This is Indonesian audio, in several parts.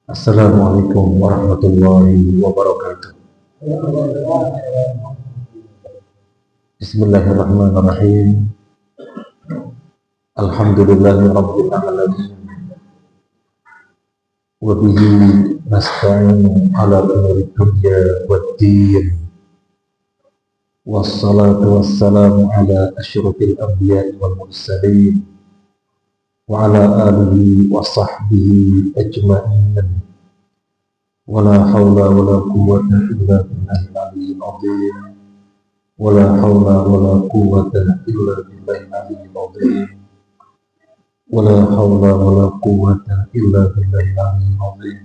Assalamualaikum warahmatullahi wabarakatuh. Bismillahirrahmanirrahim. Alhamdulillahi rabbil alamin. Wa bihi nasta'inu ala umuri dunya waddin. Wassalatu wassalamu ala asyrafil anbiya'i wal mursalin wa ala alihi wa sahbihi ajma'in. Wala hawla wala quwwata illa billahil aliyyil azim. Wala hawla wala quwwata illa billahil aliyyil azim. Wala hawla wala quwwata illa billahil aliyyil azim.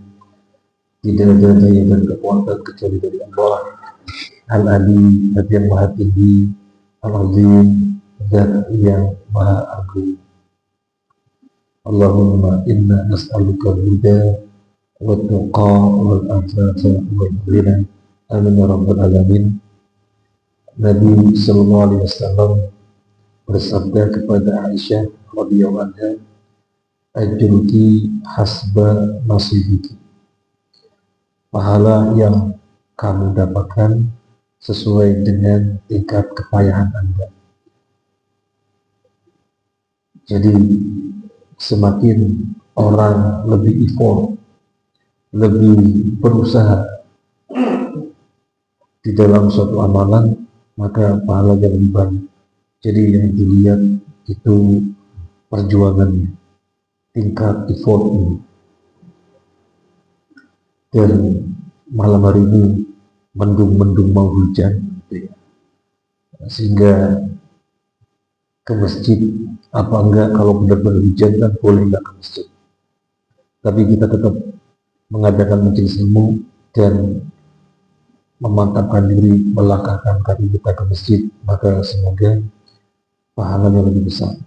Tidak ada daya dan kekuatan kecuali dari Allah Al-Ali, Zat yang maha tinggi, Al-Azim, Zat yang maha agung. Allahumma inna nas'aluka al-huda wat-tuqa wal-afafa wal-ghina. Amin ya rabbal alamin. Nabi sallallahu alaihi wasallam bersabda kepada Aisyah radhiyallahu anha, ajruki hasba nasibiki. Pahala yang kamu dapatkan sesuai dengan tingkat kepayahan Anda. Jadi semakin orang lebih effort, lebih berusaha di dalam suatu amalan, maka pahalanya lebih banyak. Jadi yang dilihat itu perjuangannya, tingkat effortnya. Dan malam hari ini mendung-mendung mau hujan, sehingga ke masjid apa enggak, kalau benar-benar hujan kan boleh enggak ke masjid, tapi kita tetap mengadakan majelis ilmu dan memantapkan diri, melangkahkan kaki kita ke masjid, maka semoga pahalanya lebih besar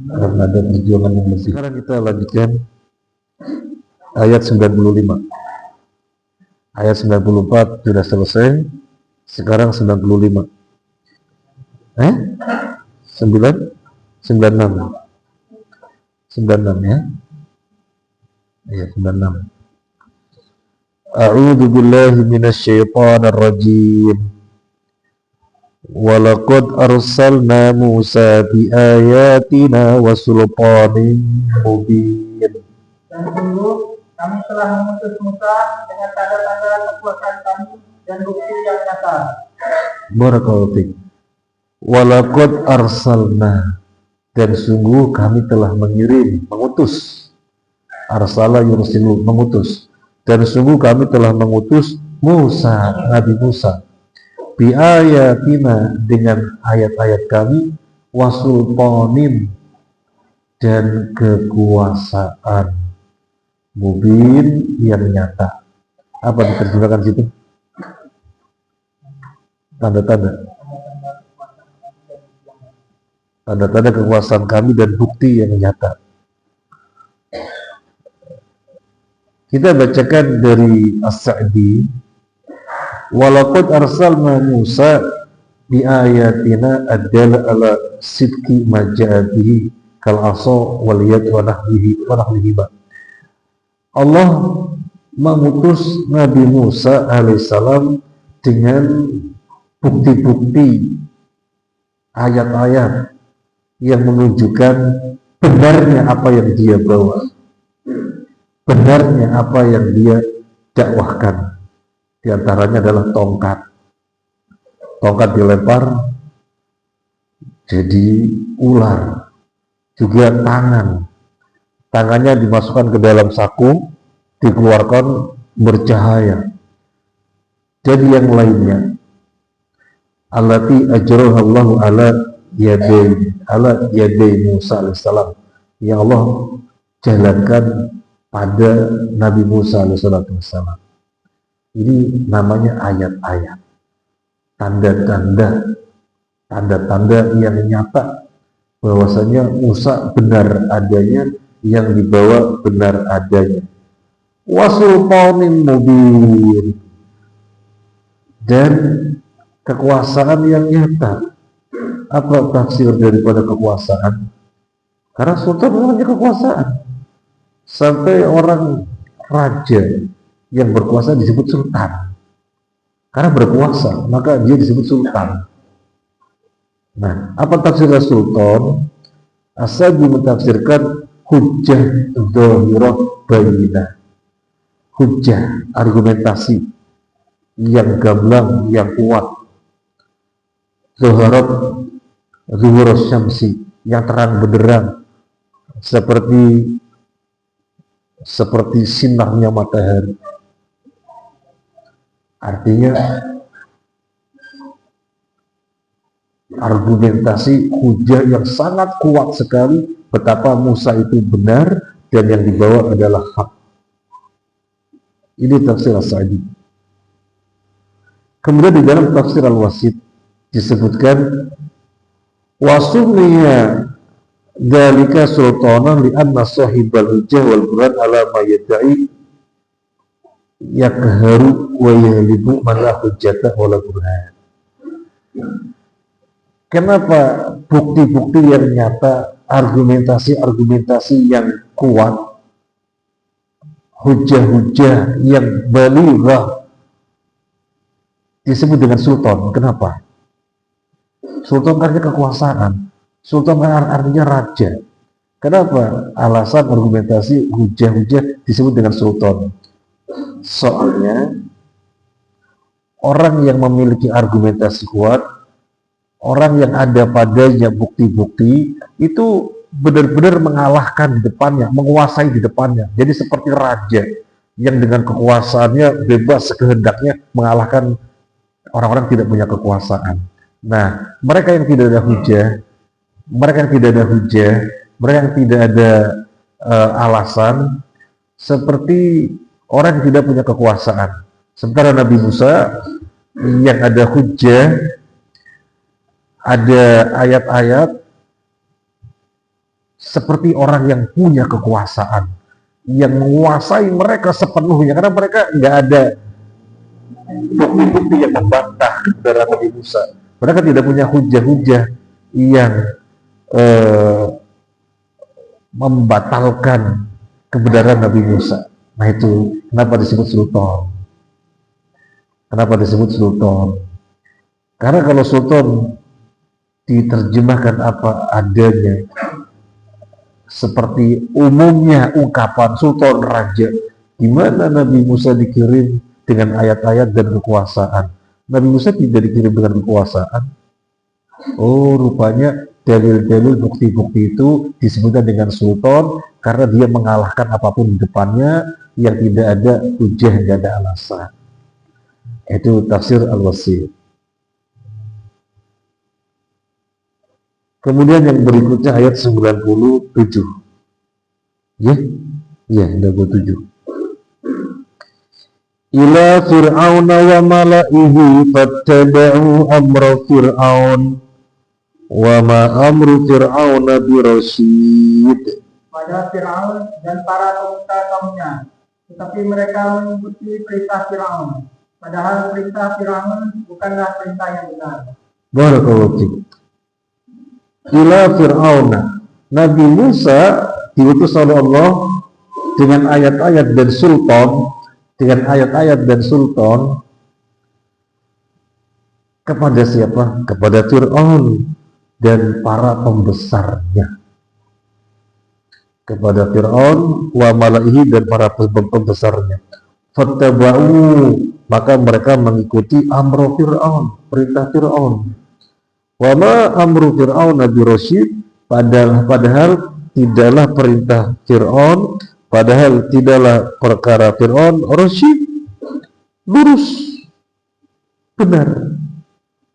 karena ada perjuangan yang lebih. Sekarang kita lanjutkan ayat 95. Ayat 94 sudah selesai, sekarang 95. 96 ya. Ayat 96. A'udzu billahi minasyaitonir rajim. Walaqad arsalna Musa biayatina wa sultanin mubin. Dan dulu kami telah mengutus Musa dengan tanda-tanda kekuasaan kami dan bukti yang nyata. Barakallahu fiik. Walaqad arsalna, dan sungguh kami telah mengirim, mengutus. Arsala yursilu, mengutus. Dan sungguh kami telah mengutus Musa, Nabi Musa, bi ayatina, dengan ayat-ayat kami, wasultanin, dan kekuasaan mubin, yang nyata. Apa diterjemahkan situ? Tanda-tanda kekuasaan kami dan bukti yang nyata. Kita bacakan dari As-Sa'di. Walaqad arsalna Musa bi ayatina adala ala sidqi maja'abihi kal asa wal yad wa nahwihi. Allah mengutus Nabi Musa alaihissalam dengan bukti-bukti, ayat-ayat yang menunjukkan benarnya apa yang dia bawa, benarnya apa yang dia dakwahkan. Di antaranya adalah tongkat. Tongkat dilempar jadi ular. Juga tangannya dimasukkan ke dalam saku, dikeluarkan bercahaya. Dan yang lainnya, allati ajraha Allahu ala yaday Musa alaihissalam, yang Allah jalankan pada Nabi Musa alaihissalam. Ini namanya ayat-ayat, tanda-tanda yang nyata bahwasanya Musa benar adanya, yang dibawa benar adanya. Wasultanin mubin, dan kekuasaan yang nyata. Apa tafsir daripada kekuasaan? Karena sultan namanya kekuasaan. Sampai orang raja yang berkuasa disebut sultan. Karena berkuasa, maka dia disebut sultan. Nah, apa tafsirnya sultan? As-Sa'di mentafsirkan hujjah dhahirah bayyinah. Hujjah, argumentasi yang gamblang, yang kuat. Zaharat zuhur syamsi, yang terang benderang seperti sinarnya matahari. Artinya argumentasi hujah yang sangat kuat sekali betapa Musa itu benar dan yang dibawa adalah hak. Ini tafsir As-Sa'di. Kemudian di dalam tafsir Al-Wasit disebutkan wasummiya dzalika sultanan li'anna sahibal hujjah wal quran ala ma yad'i yakharu wa yahlibu man la hujjata wala burhan. Kenapa bukti-bukti yang nyata, argumentasi-argumentasi yang kuat, hujah-hujah yang balighah disebut dengan sultan? Kenapa? Sultan artinya kekuasaan, sultan artinya raja. Kenapa alasan argumentasi hujah-hujah disebut dengan sultan? Soalnya orang yang memiliki argumentasi kuat, orang yang ada padanya bukti-bukti itu benar-benar mengalahkan di depannya, menguasai di depannya. Jadi seperti raja yang dengan kekuasaannya bebas sekehendaknya mengalahkan orang-orang tidak punya kekuasaan. Nah, mereka yang tidak ada hujah, mereka yang tidak ada alasan, seperti orang yang tidak punya kekuasaan. Sementara Nabi Musa yang ada hujah, ada ayat-ayat, seperti orang yang punya kekuasaan, yang menguasai mereka sepenuhnya, karena mereka nggak ada bukti-bukti yang membantah dari Nabi Musa. Mereka tidak punya hujah-hujah yang membatalkan kebenaran Nabi Musa. Nah itu kenapa disebut sultan. Kenapa disebut sultan? Karena kalau sultan diterjemahkan apa adanya, seperti umumnya ungkapan sultan raja, gimana Nabi Musa dikirim dengan ayat-ayat dan kekuasaan? Nabi Musa tidak dikirim dengan kekuasaan. Oh, rupanya dalil-dalil bukti-bukti itu disebutkan dengan sultan karena dia mengalahkan apapun di depannya yang tidak ada hujah, tidak ada alasan. Itu tafsir Al-Wasit. Kemudian yang berikutnya ayat 97. Ya, 97. Ila fir'auna wa mala'ihi fattaba'u amra fir'aun wa ma amru fir'auna birasyid. Pada Fir'aun dan para pemuka kaumnya, tetapi mereka mengikuti perintah Fir'aun, padahal perintah Fir'aun bukanlah perintah yang benar. Barakallahu fiik. Ila fir'auna, Nabi Musa diutus oleh Allah dengan ayat-ayat dan sultan, kepada siapa? Kepada Fir'aun dan para pembesarnya. Kepada Fir'aun wa mala'ihi dan para pembesarnya. Fattaba'u, maka mereka mengikuti amro Fir'aun, perintah Fir'aun. Wa ma amru Fir'aun birasyid, padahal tidaklah perintah Fir'aun, padahal tidaklah perkara Fir'aun rasyid, lurus, benar.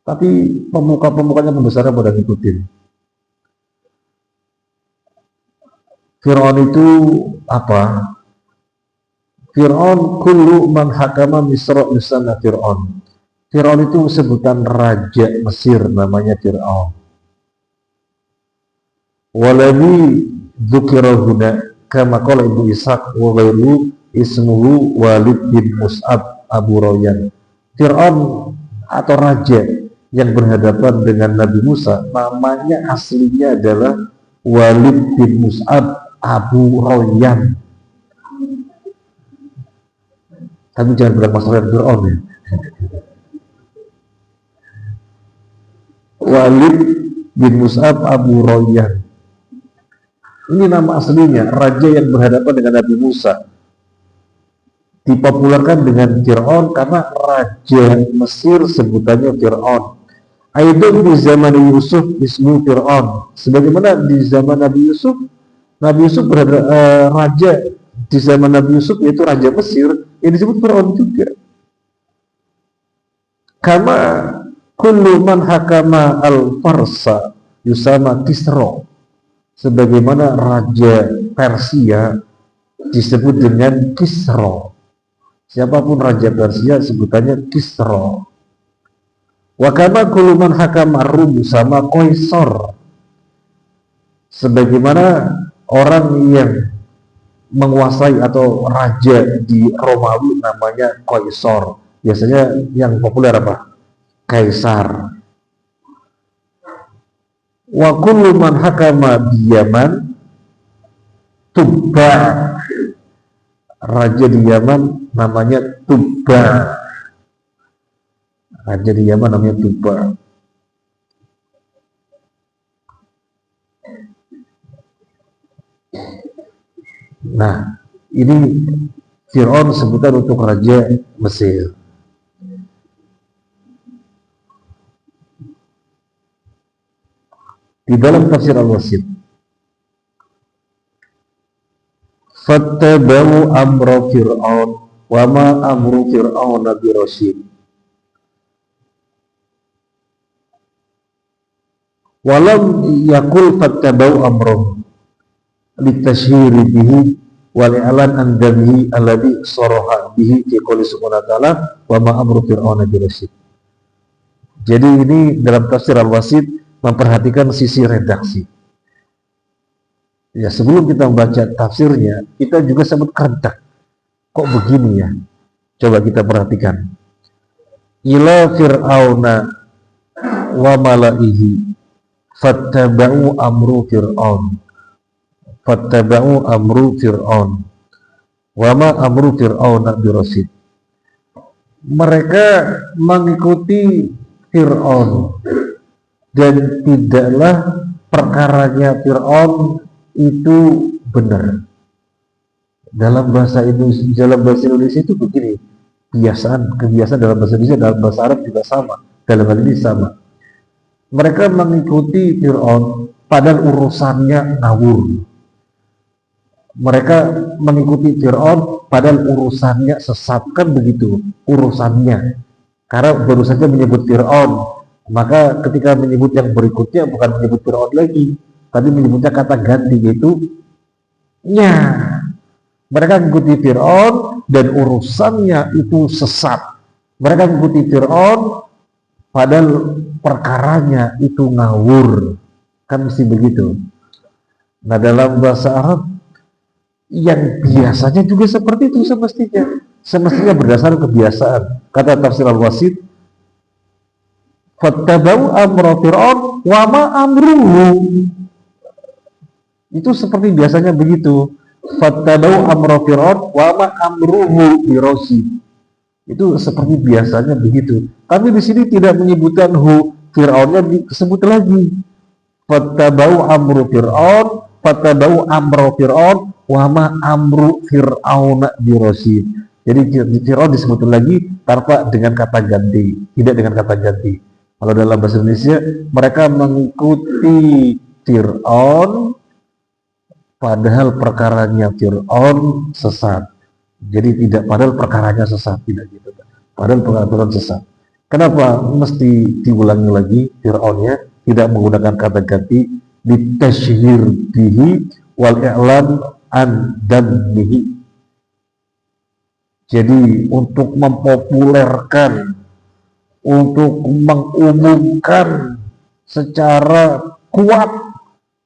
Tapi pemuka-pemukanya pembesarnya pada ngikutin. Fir'aun itu apa? Fir'aun kullu man hakama Misra yusana Fir'aun. Fir'aun itu sebutan raja Mesir, namanya Fir'aun. Waladhi dzukira huna kama qala Ibnu Ishaq wa ghairu ismuhu Walid bin Mus'ab Abu Royan. Fir'aun atau raja yang berhadapan dengan Nabi Musa, namanya aslinya adalah Walid bin Mus'ab Abu Royan. Tapi jangan bilang masalah Fir'aun ya. Walid bin Mus'ab Abu Royyan. Ini nama aslinya, raja yang berhadapan dengan Nabi Musa. Dipopulerkan dengan Fir'aun karena raja Mesir sebutannya Fir'aun. Aidon di zaman Yusuf ismu Fir'aun. Sebagaimana di zaman Nabi Yusuf raja di zaman Nabi Yusuf yaitu raja Mesir yang disebut Fir'aun juga. Karena kullu man hakama al-Farsa yusama Kisra. Sebagaimana raja Persia disebut dengan Kisra. Siapapun raja Persia sebutannya Kisra. Wa kama kullu man hakama Rum sama Qaisar. Sebagaimana orang yang menguasai atau raja di Romawi namanya Qaisar. Biasanya yang populer apa? Kaisar. Wa kullu man hakama di Yaman Tubba. Raja di Yaman namanya Tubba. Raja di Yaman namanya Tubba. Nah, ini Fir'aun sebutan untuk raja Mesir. Di dalam tafsir Al-Wasit, fattabau amra Fir'aun wa ma amru Fir'aun bi rasyid. Walam yakul fattabau amra litashhiri bihi wal i'lan an damihi alladhi saraha bihi fi qouli subhanahu wa ta'ala wa ma amru Fir'aun bi rasyid. Jadi ini dalam tafsir Al-Wasit memperhatikan sisi redaksi. Ya, sebelum kita membaca tafsirnya, kita juga sempat kerentak. Kok begini ya? Coba kita perhatikan. Ila Fir'auna wa malaihi fattaba'u amru Fir'aun. Fattaba'u amru Fir'aun. Wa ma amru Fir'auna birasyid. Mereka mengikuti Fir'aun. Dan tidaklah perkaranya Fir'aun itu benar. Dalam bahasa Indonesia itu begini, kebiasaan dalam bahasa Indonesia, dalam bahasa Arab juga sama, dalam hal ini sama. Mereka mengikuti Fir'aun padahal urusannya ngawur. Mereka mengikuti Fir'aun padahal urusannya sesat, kan begitu urusannya. Karena baru saja menyebut Fir'aun, maka ketika menyebut yang berikutnya bukan menyebut Fir'aun lagi, tapi menyebutnya kata ganti, yaitu nya. Mereka mengikuti Fir'aun dan urusannya itu sesat. Mereka mengikuti Fir'aun padahal perkaranya itu ngawur. Kan mesti begitu. Nah, dalam bahasa Arab yang biasanya juga seperti itu semestinya berdasar kebiasaan. Kata tafsir Al-Wasit, fattabau amra Fir'aun wa ma amruhu. Itu seperti biasanya begitu. Fattabau amra Fir'aun wa ma amruhu birasyid. Itu seperti biasanya begitu. Tapi di sini tidak menyebutkan Fir'aunnya disebut lagi. Fattabau amru Fir'aun, fattabau amra Fir'aun wa ma amru Fir'auna birasyid. Jadi Fir'aun disebut lagi tanpa dengan kata ganti, tidak dengan kata ganti. Kalau dalam bahasa Indonesia, mereka mengikuti Fir'aun padahal perkaranya Fir'aun sesat. Jadi padahal perkaranya sesat, tidak gitu. Padahal perkaranya sesat. Kenapa mesti diulangi lagi Fir'aunnya, tidak menggunakan kata ganti, ditashhir bihi wal i'lan an dammihi. Jadi untuk mempopulerkan, untuk mengumumkan secara kuat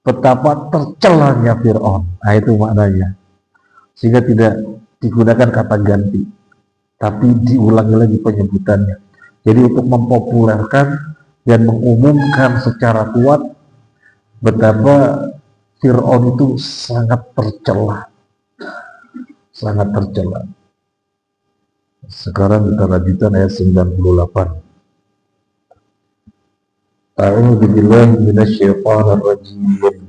betapa tercelanya Fir'aun. Nah, itu maknanya. Sehingga tidak digunakan kata ganti, tapi diulangi lagi penyebutannya. Jadi untuk mempopulerkan dan mengumumkan secara kuat betapa Fir'aun itu sangat tercela. Sangat tercela. Sekarang kita lanjutkan ayat 98. A'udzu billahi minasyaitonir rajim.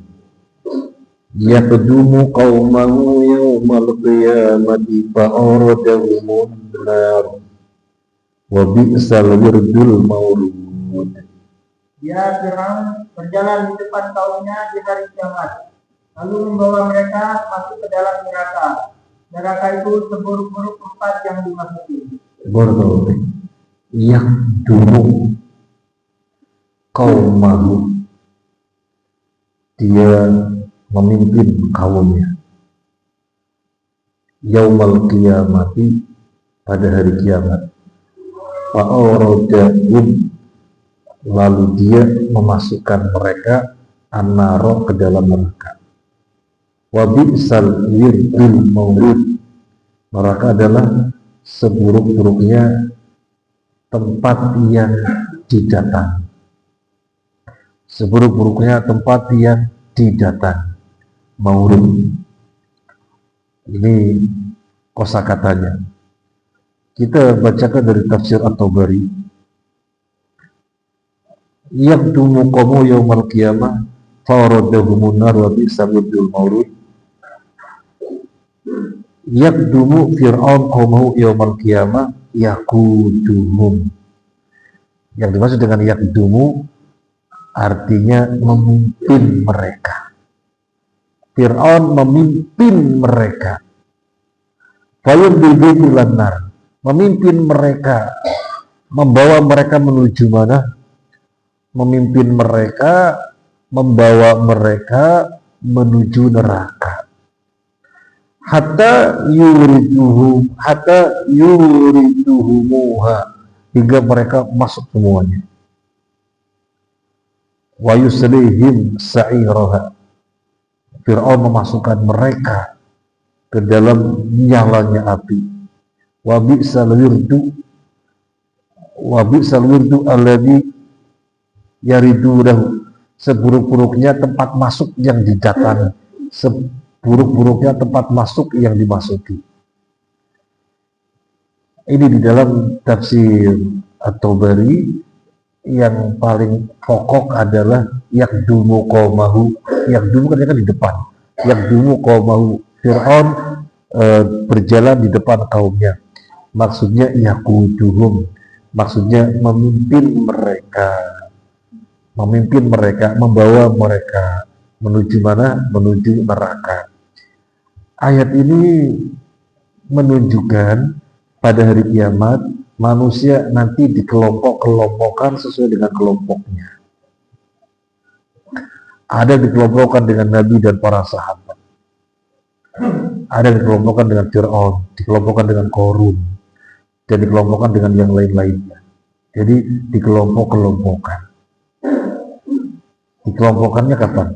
Yaqdumu qaumahu yawmal qiyamati fa'aradahum nar wa bi'sal wirdul mawrud. Dia Fir'aun berjalan di depan kaumnya di hari kiamat, lalu membawa mereka masuk ke dalam neraka. Neraka itu seburuk-buruk tempat yang dimasuki. Barakallahu. Yaqdumu qaumahu, dia memimpin kaumnya. Yaumal qiyamati, pada hari kiamat. Fa'aradahum, lalu dia memasukkan mereka an-naro, ke dalam neraka. Wa bi'sal wirdul mawrud, neraka adalah seburuk-buruknya tempat yang didatangi. Seburuk-buruknya tempat yang didatangi. Maurud, ini kosakatanya. Kita bacakan dari tafsir At-Tabari. Yaqdumu qaumu yaumal qiyamah fa'aradahumun nar wa bi'sal wirdul mawrud. Yaqdumu Fir'aun qaumahu yaumal qiyamah yaquduhum. Yang dimaksud dengan yaqdumu artinya memimpin mereka. Fir'aun memimpin mereka. Fayudhibul nar, memimpin mereka, membawa mereka menuju mana? Memimpin mereka, membawa mereka menuju neraka. Hatta yuriduhumuha, hingga mereka masuk semuanya. Wa yuslihim sa'iraha, Fir'aun memasukkan mereka ke dalam nyalanya api. Wa bi'sal wirdu alladhi yaridunahu, seburuk-buruknya tempat masuk yang didatangi, seburuk-buruknya tempat masuk yang dimasuki. Ini di dalam tafsir At-Tabari. Yang paling pokok adalah yaqdumu qaumahu. Yaqdumu kan di depan. Yaqdumu qaumahu, Fir'aun berjalan di depan kaumnya. Maksudnya yaquduhum, maksudnya memimpin mereka, membawa mereka menuju mana? Menuju neraka. Ayat ini menunjukkan pada hari kiamat manusia nanti dikelompok-kelompokkan sesuai dengan kelompoknya. Ada dikelompokkan dengan Nabi dan para sahabat. Ada dikelompokkan dengan Fir'aun, dikelompokkan dengan Qarun, dan dikelompokkan dengan yang lain-lainnya. Jadi dikelompok-kelompokkan. Dikelompokkannya kapan?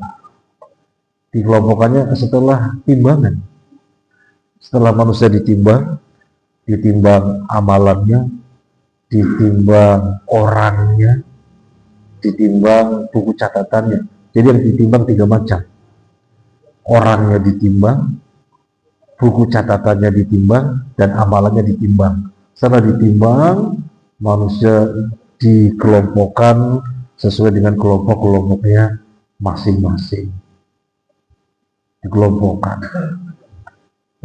Dikelompokkannya setelah timbangan. Setelah manusia ditimbang amalannya, ditimbang orangnya, ditimbang buku catatannya. Jadi yang ditimbang 3 macam. Orangnya ditimbang, buku catatannya ditimbang, dan amalannya ditimbang. Setelah ditimbang, manusia dikelompokkan sesuai dengan kelompok-kelompoknya masing-masing. Dikelompokkan.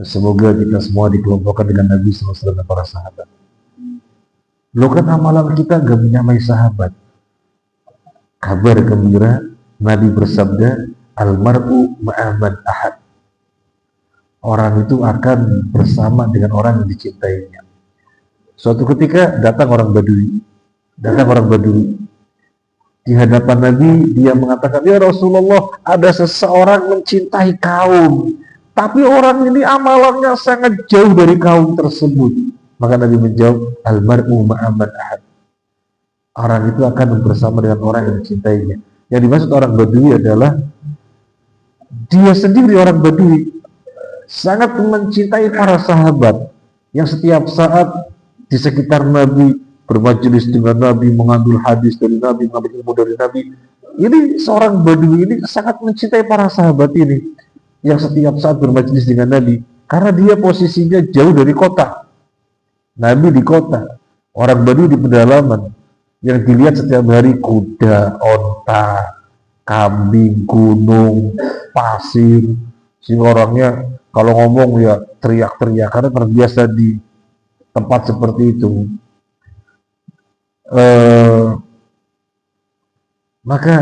Semoga kita semua dikelompokkan dengan Nabi SAW dan para sahabat. Lo kan amalan kita gak menyamai sahabat. Kabar gembira, Nabi bersabda, almar'u ma'aman ahad. Orang itu akan bersama dengan orang yang dicintainya. Suatu ketika datang orang Badui. Di hadapan Nabi, dia mengatakan, ya Rasulullah, ada seseorang mencintai kaum, tapi orang ini amalannya sangat jauh dari kaum tersebut. Maka Nabi menjawab, almar'u ma'aman ahad. Orang itu akan bersama dengan orang yang dicintainya. Yang dimaksud orang Badui adalah dia sendiri, orang Badui sangat mencintai para sahabat yang setiap saat di sekitar Nabi, bermajelis dengan Nabi, mengambil hadis dari Nabi, mengambil ilmu dari Nabi. Ini seorang Badui ini sangat mencintai para sahabat ini yang setiap saat bermajelis dengan Nabi, karena dia posisinya jauh dari kota. Nabi di kota, orang Badui di pedalaman. Yang dilihat setiap hari kuda, onta, kambing, gunung, pasir. Sehingga orangnya kalau ngomong ya teriak-teriak karena terbiasa di tempat seperti itu. Maka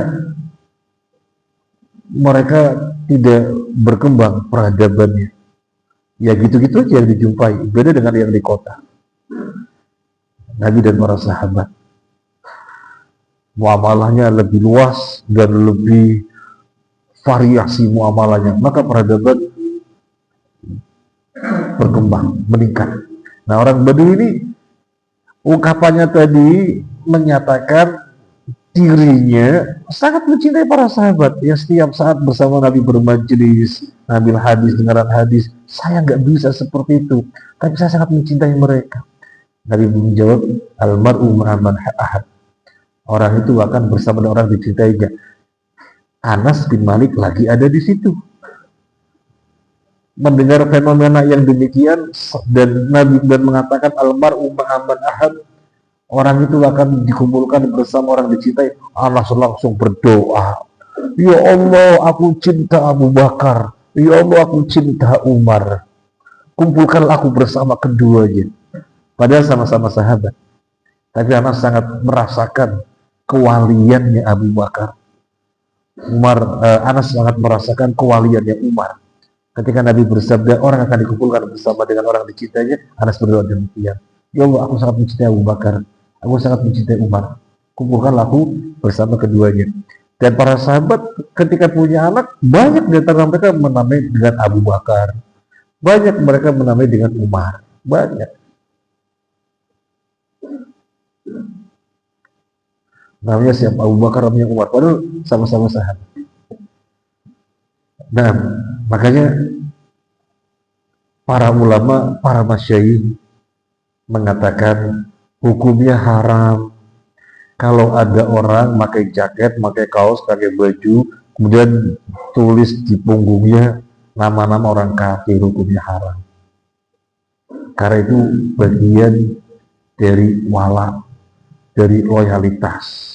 mereka tidak berkembang peradabannya. Ya gitu-gitu aja yang dijumpai. Beda dengan yang di kota. Nabi dan para sahabat muamalahnya lebih luas dan lebih variasi muamalahnya, maka peradaban berkembang, meningkat. Nah, orang Badui ini ungkapannya tadi menyatakan dirinya sangat mencintai para sahabat yang setiap saat bersama Nabi bermajelis, ngambil hadis, dengaran hadis. Saya nggak bisa seperti itu, tapi saya sangat mencintai mereka. Nabi menjawab, almar'u ma'aman ahad. Orang itu akan bersama dengan orang dicintainya. Anas bin Malik lagi ada di situ. Mendengar fenomena yang demikian dan Nabi dan mengatakan almar'u ma'aman ahad, orang itu akan dikumpulkan bersama orang dicintai. Anas langsung berdoa, ya Allah, aku cinta Abu Bakar. Ya Allah, aku cinta Umar. Kumpulkanlah aku bersama keduanya. Padahal sama-sama sahabat. Tapi Anas sangat merasakan kewaliannya Abu Bakar. Anas sangat merasakan kewaliannya Umar. Ketika Nabi bersabda orang akan dikumpulkan bersama dengan orang dicintainya, Anas berdoa demikian. Ya Allah, aku sangat mencintai Abu Bakar. Aku sangat mencintai Umar. Kumpulkanlah aku bersama keduanya. Dan para sahabat ketika punya anak, banyak di antara mereka menamai dengan Abu Bakar. Banyak mereka menamai dengan Umar. Banyak. Namanya siapa? Abu Bakar, namanya Umar. Padahal sama-sama sahabat. Nah, makanya para ulama, para masyayikh mengatakan hukumnya haram kalau ada orang pakai jaket, pakai kaos, pakai baju, kemudian tulis di punggungnya nama-nama orang kafir, hukumnya haram. Karena itu bagian dari wala, dari loyalitas.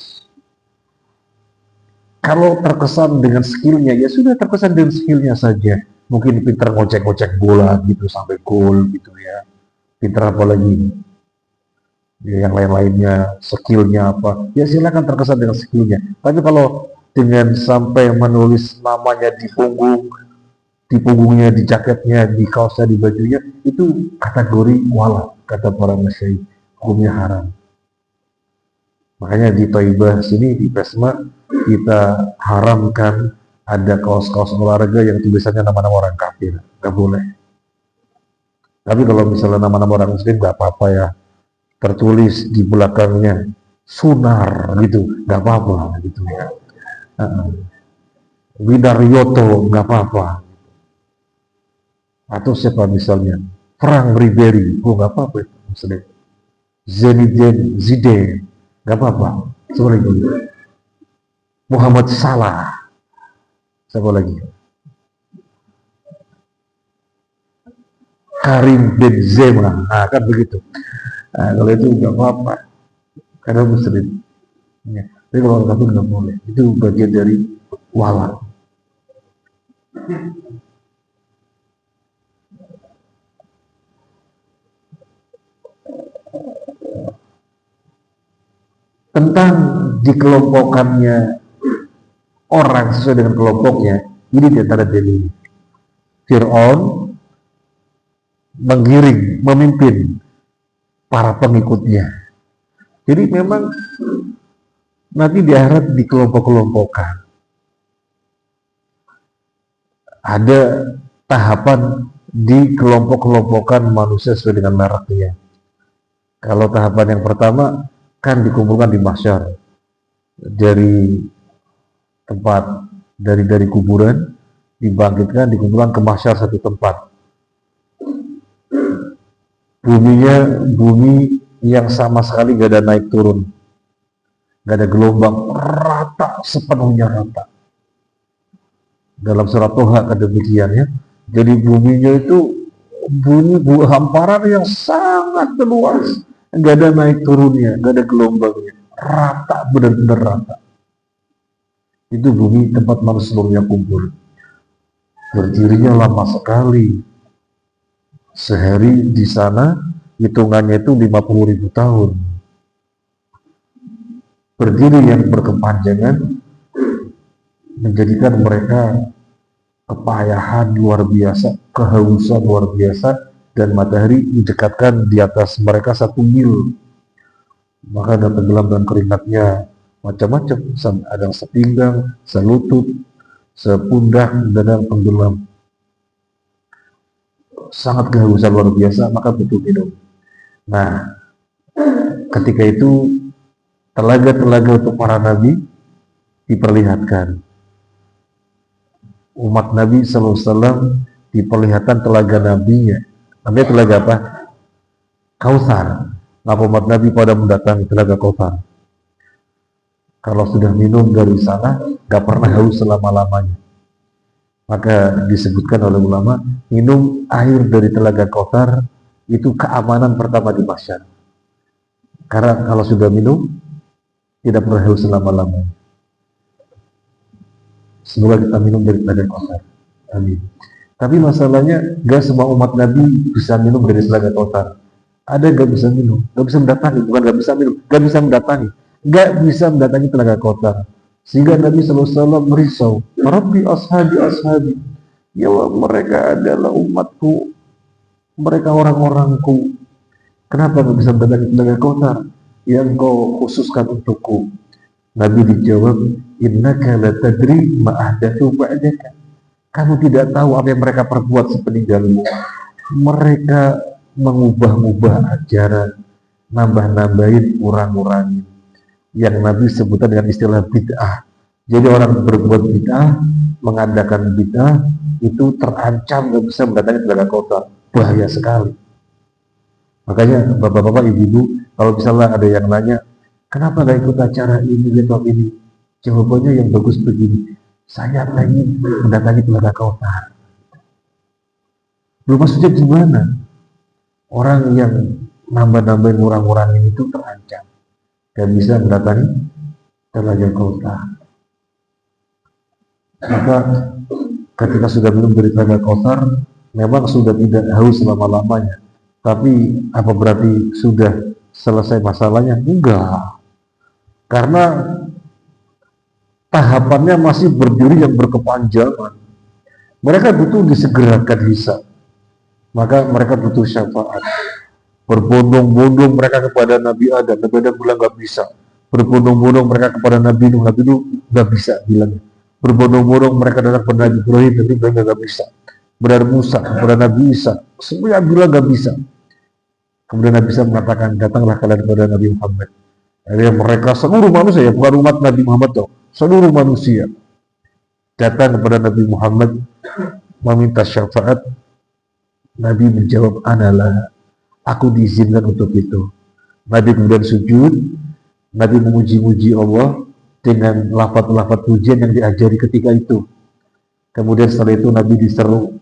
Kalau terkesan dengan skillnya, ya sudah terkesan dengan skillnya saja. Mungkin pintar ngocek-ngocek bola gitu sampai gol gitu ya. Pintar apa lagi? Ya, yang lain-lainnya, skillnya apa? Ya silakan terkesan dengan skillnya. Tapi kalau dengan sampai menulis namanya di punggungnya, di jaketnya, di kaosnya, di bajunya, itu kategori wala, kata para masyayikh, hukumnya haram. Makanya di Thaibah sini, di Pesma, kita haramkan ada kaos-kaos olahraga yang tulisannya nama-nama orang kafir. Nggak boleh. Tapi kalau misalnya nama-nama orang muslim, nggak apa-apa ya. Tertulis di belakangnya Sunar gitu, nggak apa-apa gitu ya. Widaryoto, nggak apa-apa. Atau siapa misalnya Frank Ribery, nggak apa-apa itu muslim. Zinedine Zidane, nggak apa-apa. Siapa lagi? Muhammad Salah. Siapa lagi? Karim Benzema. Nah, kan begitu. Nah, kalau itu nggak apa-apa. Karena muslim. Ya. Tapi kalau orang kafir nggak boleh. Itu bagian dari wala. Tentang dikelompokkannya orang sesuai dengan kelompoknya, ini di antara dalil. Fir'aun menggiring, memimpin para pengikutnya. Jadi memang nanti di akhirat dikelompok-kelompokkan. Ada tahapan di kelompok-kelompokkan manusia sesuai dengan mereknya. Kalau tahapan yang pertama kan dikumpulkan di mahsyar, dari tempat dari kuburan dibangkitkan, dikumpulkan ke mahsyar satu tempat. Buminya bumi yang sama sekali gak ada naik turun, gak ada gelombang, rata, sepenuhnya rata. Dalam surat Toha ada demikian ya. Jadi buminya itu bunyi hamparan yang sangat luas, nggak ada naik turunnya, nggak ada gelombangnya, rata, benar-benar rata. Itu bumi tempat manusia seluruhnya kumpul. Berdirinya lama sekali. Sehari di sana hitungannya itu 50.000 tahun. Berdiri yang berkepanjangan menjadikan mereka kepayahan luar biasa, kehausan luar biasa, dan matahari didekatkan di atas mereka 1 mil. Maka ada tenggelam dan keringatnya macam-macam, ada yang sepinggang, selutut, sepundak, dan yang tenggelam. Sangat kehausan luar biasa, maka butuh minum. Nah, ketika itu telaga-telaga untuk para nabi diperlihatkan. Umat Nabi SAW diperlihatkan telaga nabinya. Namanya telaga apa? Kautsar. Maka umat Nabi pada mendatangi telaga Kautsar. Kalau sudah minum dari sana, gak pernah haus selama-lamanya. Maka disebutkan oleh ulama, minum air dari telaga Kautsar itu keamanan pertama di mahsyar. Karena kalau sudah minum, tidak pernah haus selama-lamanya. Semoga kita minum dari telaga Kautsar. Amin. Tapi masalahnya, gak semua umat Nabi bisa minum dari telaga Kautsar. Ada gak bisa minum, gak bisa mendatangi, bukan gak bisa minum, gak bisa mendatangi. Gak bisa mendatangi telaga Kautsar. Sehingga Nabi SAW merisau, Rabbi ashabi, ya Allah, mereka adalah umatku, mereka orang-orangku. Kenapa gak bisa mendatangi telaga Kautsar yang kau khususkan untukku? Nabi dijawab, innaka la tadri ma ahdatsu ba'daka. Kamu tidak tahu apa yang mereka perbuat sepeninggalmu. Mereka mengubah-ubah ajaran, nambah-nambahin, kurang-kurangin. Yang Nabi sebutkan dengan istilah bid'ah. Jadi orang berbuat bid'ah, mengadakan bid'ah, itu terancam gak bisa mendatangi telaga Kautsar. Bahaya sekali. Makanya bapak-bapak, ibu-ibu, kalau misalnya ada yang nanya, kenapa gak ikut acara ini, ini? Jawabannya yang bagus begini, saya lagi mendatangi telaga Kautsar. Belum maksudnya gimana? Orang yang nambah-nambahin kurang-kurangin itu terancam. Gak bisa mendatangi telaga Kautsar. Maka ketika sudah minum dari telaga Kautsar, memang sudah tidak haus selama-lamanya. Tapi apa berarti sudah selesai masalahnya? Enggak. Karena tahapannya masih berdiri yang berkepanjangan. Mereka butuh disegerakan hisab. Maka mereka butuh syafaat. Berbondong-bondong mereka kepada Nabi Adam. Nabi Adam bilang gak bisa. Berbondong-bondong mereka kepada Nabi Nuh. Nabi Nuh gak bisa bilangnya. Berbondong-bondong mereka datang kepada Nabi Ibrahim. Nabi Ibrahim gak bisa. Benar Musa kepada Nabi Isa. Semua bilang gak bisa. Kemudian Nabi Isa mengatakan, datanglah kalian kepada Nabi Muhammad. Jadi mereka seluruh manusia, ya, bukan umat Nabi Muhammad dong, seluruh manusia datang kepada Nabi Muhammad meminta syafaat. Nabi menjawab, analah, aku diizinkan untuk itu. Nabi kemudian sujud. Nabi memuji-muji Allah dengan lafaz-lafaz pujian yang diajari ketika itu. Kemudian setelah itu Nabi diseru,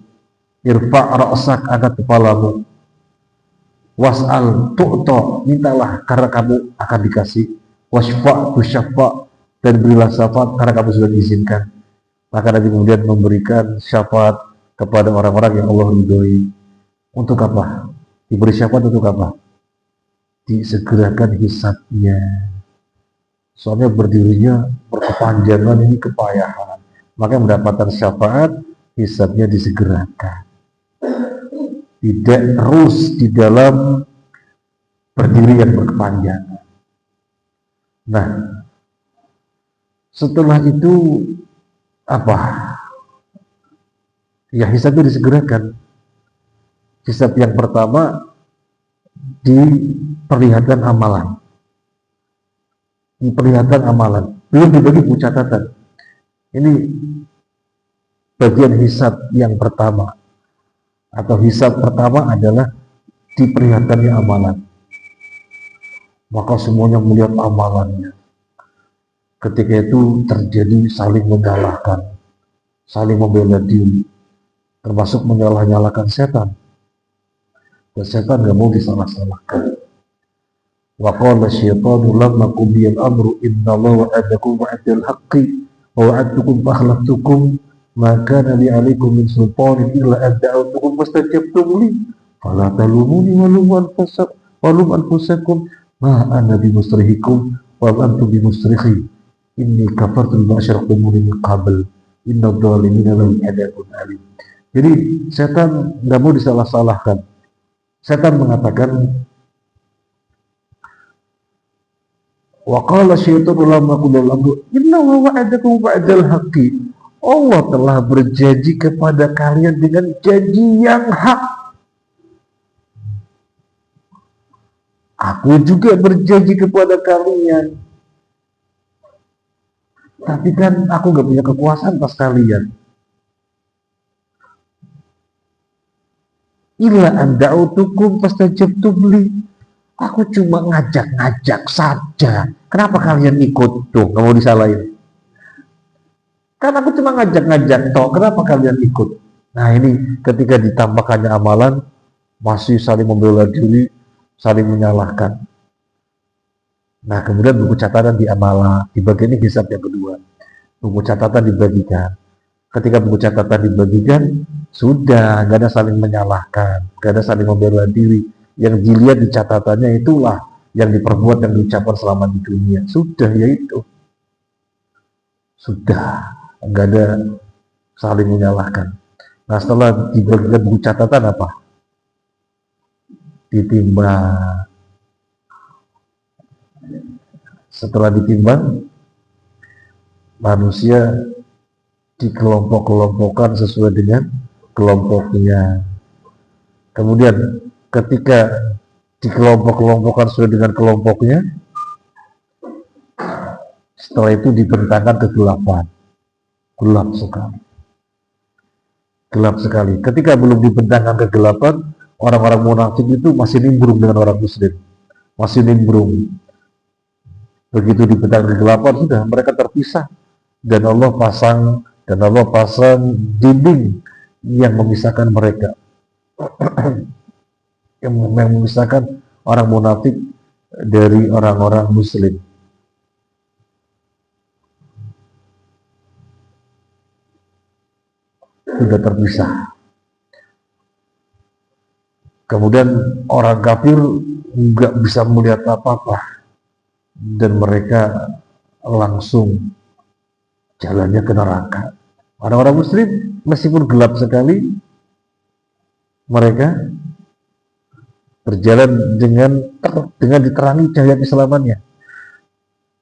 irfa' ra'sak, angkat kepalamu, was'al tu'to, mintalah karena kamu akan dikasih, wasfa' tusyafa', dan berilah syafaat karena kamu sudah diizinkan. Maka Nabi kemudian memberikan syafaat kepada orang-orang yang Allah ridhoi. Untuk apa? Diberi syafaat untuk apa? Disegerakan hisabnya. Soalnya berdirinya berkepanjangan, ini kepayahan. Maka mendapatkan syafaat, hisabnya disegerakan. Tidak terus di dalam berdiri yang berkepanjangan. Nah, setelah itu apa? Ya, hisabnya disegerakan. Hisab yang pertama diperlihatkan amalan. Diperlihatkan amalan. Belum dibagi buku catatan. Ini bagian hisab yang pertama. Atau hisab pertama adalah diperlihatkannya amalan. Maka semuanya melihat amalannya. Ketika itu terjadi saling menyalahkan, saling membela diri, termasuk menyalah-nyalahkan setan. Dan setan nggak mau disalah-salahkan. Wa qala syaitanu lamma qudiyal amru innallaha wa'adakum wa'dal haqqi wa wa'adtukum fa akhlaftukum ma kana li 'alaikum min sultanin illa an da'awtukum fastajabtum li fala talumuni wa lum anfusakum ma ana bimusrihikum wa antum bimusrikhi inni kafartu bima asyraktumuni min qabl inna dhalimina lahum 'adzabun alim. Jadi setan nggak mau disalah-salahkan. Setan mengatakan, wa qala syaitanu lamma qudiyal amru inna wa'adakum wa'dal haqqi. Allah telah berjanji kepada kalian dengan janji yang hak. Aku juga berjanji kepada kalian. Tapi kan aku gak punya kekuasaan atas kalian. Illa an da'utukum fastajabtum li. Aku cuma ngajak-ngajak saja. Kenapa kalian ikut? Tuh, nggak mau disalahin. Kan aku cuma ngajak-ngajak toh. Kenapa kalian ikut? Nah ini ketika ditambahkannya amalan, masih saling membela diri, saling menyalahkan. Nah kemudian buku catatan diamalah. Di bagian ini hisab yang kedua. Buku catatan dibagikan. Ketika buku catatan dibagikan, sudah nggak ada saling menyalahkan, nggak ada saling membela diri. Yang dilihat di catatannya itulah yang diperbuat dan diucapkan selama di dunia. Sudah, yaitu sudah, nggak ada saling menyalahkan. Nah setelah dibagikan buku catatan apa? Ditimbang. Setelah ditimbang, manusia dikelompok-kelompokkan sesuai dengan kelompoknya. Kemudian ketika dikelompok-kelompokkan sesuai dengan kelompoknya, setelah itu dibentangkan kegelapan. Gelap sekali. Gelap sekali. Ketika belum dibentangkan kegelapan, orang-orang munafik itu masih nimbrung dengan orang muslim. Masih nimbrung. Begitu dibentangkan kegelapan, sudah mereka terpisah. Dan Allah pasang dinding yang memisahkan mereka. Yang memisahkan orang munafik dari orang-orang muslim. Sudah terpisah. Kemudian orang kafir nggak bisa melihat apa-apa dan mereka langsung jalannya ke neraka. Orang-orang muslim meskipun gelap sekali, mereka berjalan dengan diterangi cahaya keislamannya.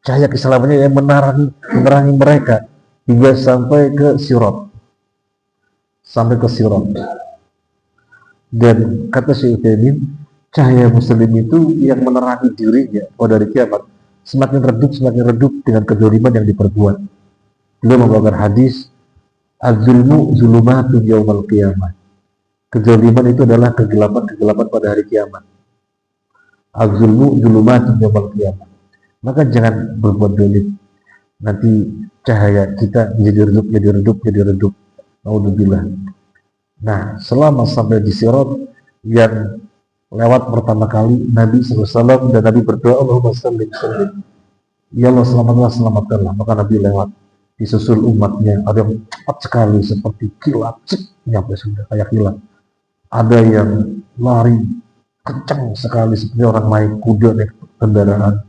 Cahaya keislamannya yang menerangi mereka hingga sampai ke sirat. Dan kata Syekh Utsaimin, cahaya muslim itu yang menerangi dirinya pada hari kiamat semakin redup dengan kezaliman yang diperbuat. Beliau membawakan hadis, az-zulmu zulumatun yaumal qiyamah. Kezaliman itu adalah kegelapan pada hari kiamat. Az-zulmu zulumatun yaumal qiyamah. Maka jangan berbuat zalim. Nanti cahaya kita jadi redup. Naudzubillah. Nah, selama sampai di sirat yang lewat pertama kali Nabi SAW dan Nabi berdoa, Allahumma sallim. Ya Allah selamatkanlah. Maka Nabi lewat, disusul umatnya. Ada yang cepat sekali seperti kilat, nyampe sudah kayak kilat. Ada yang lari kencang sekali seperti orang naik kuda, naik kendaraan.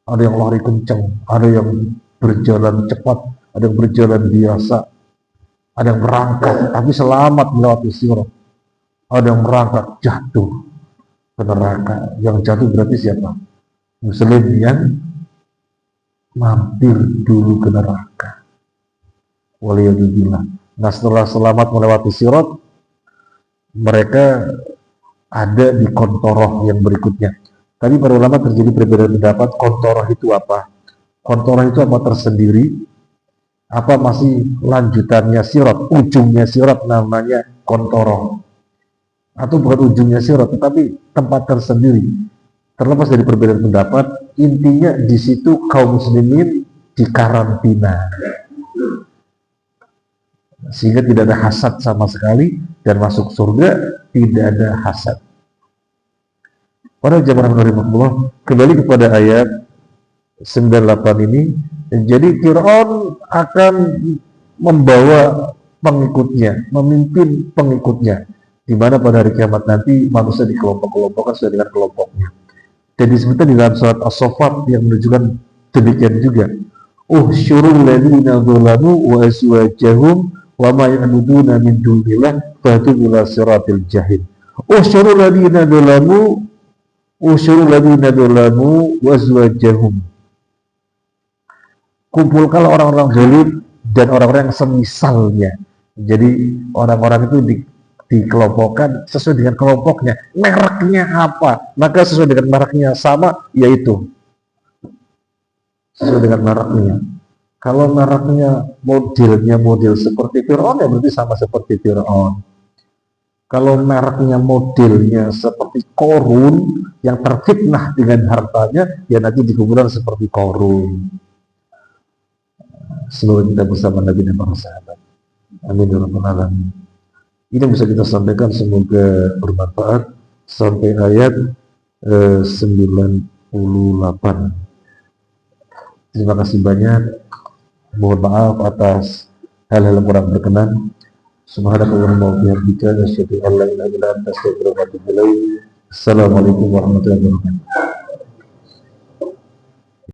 Ada yang lari kencang, ada yang berjalan cepat, ada yang berjalan biasa. Ada yang merangkak tapi selamat melewati sirat. Ada yang merangkak jatuh ke neraka. Yang jatuh berarti siapa? Muslim yang mampir dulu ke neraka. Waliyadzubillah. Nah setelah selamat melewati sirat, mereka ada di kontoroh yang berikutnya. Tadi para ulama terjadi perbedaan pendapat, kontoroh itu apa? Kontoroh itu apa tersendiri? Apa masih lanjutannya sirat, ujungnya sirat namanya kontoroh, atau bukan ujungnya sirat tetapi tempat tersendiri. Terlepas dari perbedaan pendapat, intinya di situ kaum muslimin dikarantina sehingga tidak ada hasad sama sekali, dan masuk surga tidak ada hasad. Para jamaah rahimahullah, kembali kepada ayat 98 ini. Jadi Fir'aun akan membawa pengikutnya, memimpin pengikutnya, di mana pada hari kiamat nanti manusia dikelompok-kelompokkan sesuai dengan kelompoknya. Dan disebutkan di dalam surat As-Saffat yang menunjukkan demikian juga. Uhyurul ladzina dzalamu wa azwajahum wa ma ya'buduna min dunillah fahdu ila siratil jahim. Uhyurul ladzina dzalamu wa azwajahum. Kumpulkanlah orang-orang zalim dan orang-orang yang semisalnya. Jadi orang-orang itu dikelompokkan sesuai dengan kelompoknya. Mereknya apa? Maka sesuai dengan mereknya sama, yaitu sesuai dengan mereknya. Kalau mereknya modelnya model seperti Fir'aun, ya berarti sama seperti Fir'aun. Kalau mereknya modelnya seperti Korun yang terfitnah dengan hartanya, ya nanti dikumpulkan seperti Korun. Semoga kita bersama Nabi dan para sahabat. Amin ya rabbal alamin. Ini bisa kita sampaikan, semoga bermanfaat sampai ayat 98. Terima kasih banyak. Mohon maaf atas hal-hal yang kurang berkenan. Subhanakallahumma wa bihamdika asyhadu an la ilaha illa anta astaghfiruka wa atubu ilaik. Assalamualaikum warahmatullahi wabarakatuh.